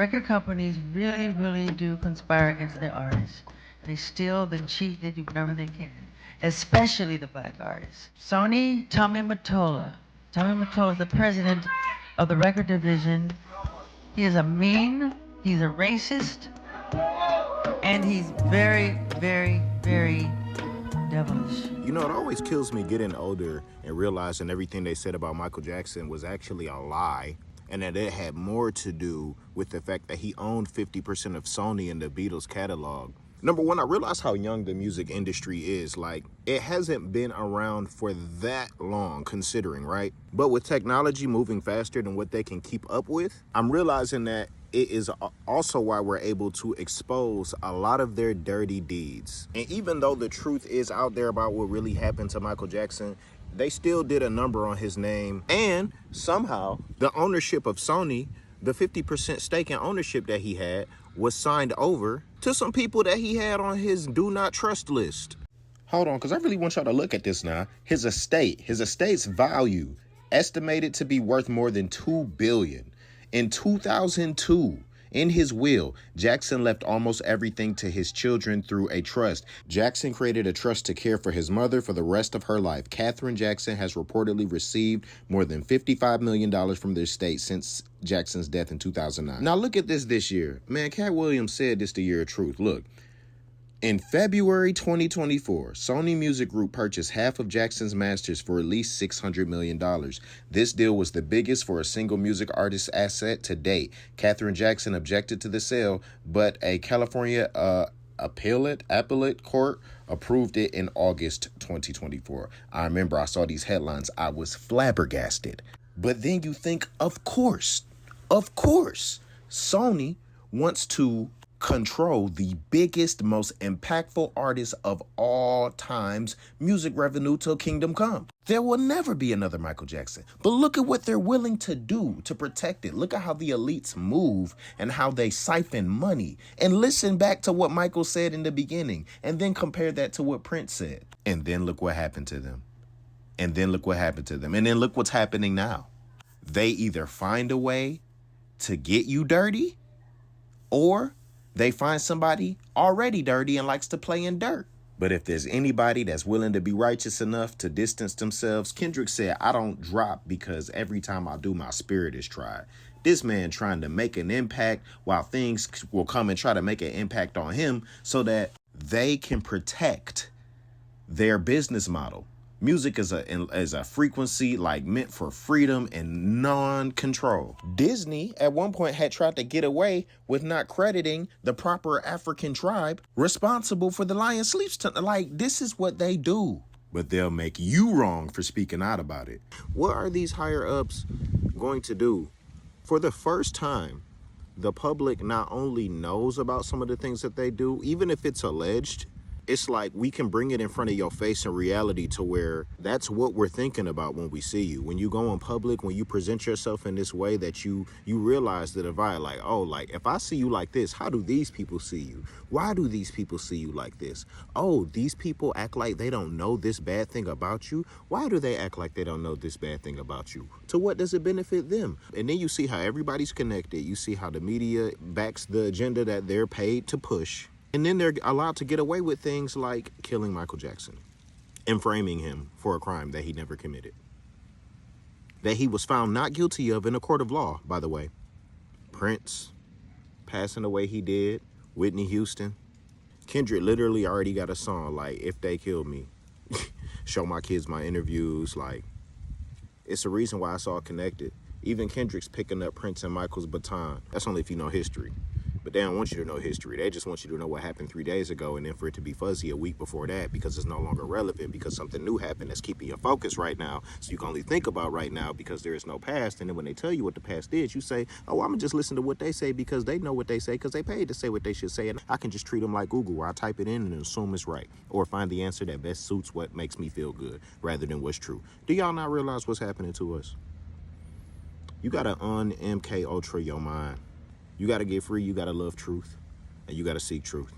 Record companies really, really do conspire against their artists. They steal, they cheat, they do whatever they can, especially the black artists. Tommy Mottola is the president of the record division. He is a mean, he's a racist, and he's very, very, very devilish. You know, it always kills me getting older and realizing everything they said about Michael Jackson was actually a lie, and that it had more to do with the fact that he owned 50% of Sony and the Beatles catalog. Number one, I realized how young the music industry is. Like, it hasn't been around for that long, considering, right? But with technology moving faster than what they can keep up with, I'm realizing that it is also why we're able to expose a lot of their dirty deeds. And even though the truth is out there about what really happened to Michael Jackson, they still did a number on his name. And somehow, the ownership of Sony, the 50% stake in ownership that he had, was signed over to some people that he had on his do not trust list. Hold on, because I really want y'all to look at this now. His estate's value estimated to be worth more than $2 billion. In 2002, in his will, Jackson left almost everything to his children through a trust. Jackson created a trust to care for his mother for the rest of her life. Katherine Jackson has reportedly received more than $55 million from the estate since Jackson's death in 2009. Now look at this year. Man, Cat Williams said this the year of truth. Look. In February 2024, Sony Music Group purchased half of Jackson's masters for at least $600 million. This deal was the biggest for a single music artist's asset to date. Katherine Jackson objected to the sale, but a California appellate court approved it in August 2024. I remember I saw these headlines. I was flabbergasted. But then you think, of course, Sony wants to control the biggest, most impactful artist of all time's music revenue till kingdom come. There will never be another Michael Jackson. But look at what they're willing to do to protect it. Look at how the elites move and how they siphon money. And listen back to what Michael said in the beginning, and then compare that to what Prince said. And then look what happened to them. And then look what's happening now. They either find a way to get you dirty, or they find somebody already dirty and likes to play in dirt. But if there's anybody that's willing to be righteous enough to distance themselves, Kendrick said, I don't drop because every time I do, my spirit is tried. This man trying to make an impact while things will come and try to make an impact on him so that they can protect their business model. Music is a frequency like meant for freedom and non-control. Disney at one point had tried to get away with not crediting the proper African tribe responsible for The Lion Sleeps Tonight. Like, this is what they do. But they'll make you wrong for speaking out about it. What are these higher ups going to do? For the first time, the public not only knows about some of the things that they do, even if it's alleged, it's like we can bring it in front of your face in reality to where that's what we're thinking about when we see you. When you go in public, when you present yourself in this way that you realize the divide, like, oh, like if I see you like this, how do these people see you? Why do these people see you like this? Oh, these people act like they don't know this bad thing about you. Why do they act like they don't know this bad thing about you? To what does it benefit them? And then you see how everybody's connected. You see how the media backs the agenda that they're paid to push. And then they're allowed to get away with things like killing Michael Jackson and framing him for a crime that he never committed, that he was found not guilty of in a court of law, by the way. Prince passing the way he did, Whitney Houston. Kendrick literally already got a song like, If They Kill Me, show my kids my interviews. Like, it's a reason why it's all connected. Even Kendrick's picking up Prince and Michael's baton. That's only if you know history. But they don't want you to know history. They just want you to know what happened 3 days ago, and then for it to be fuzzy a week before that because it's no longer relevant, because something new happened that's keeping your focus right now. So you can only think about right now because there is no past. And then when they tell you what the past is, you say, oh, I'm going to just listen to what they say because they know what they say, because they paid to say what they should say. And I can just treat them like Google, where I type it in and assume it's right, or find the answer that best suits what makes me feel good rather than what's true. Do y'all not realize what's happening to us? You got to un-MK Ultra your mind. You got to get free. You got to love truth. And you got to seek truth.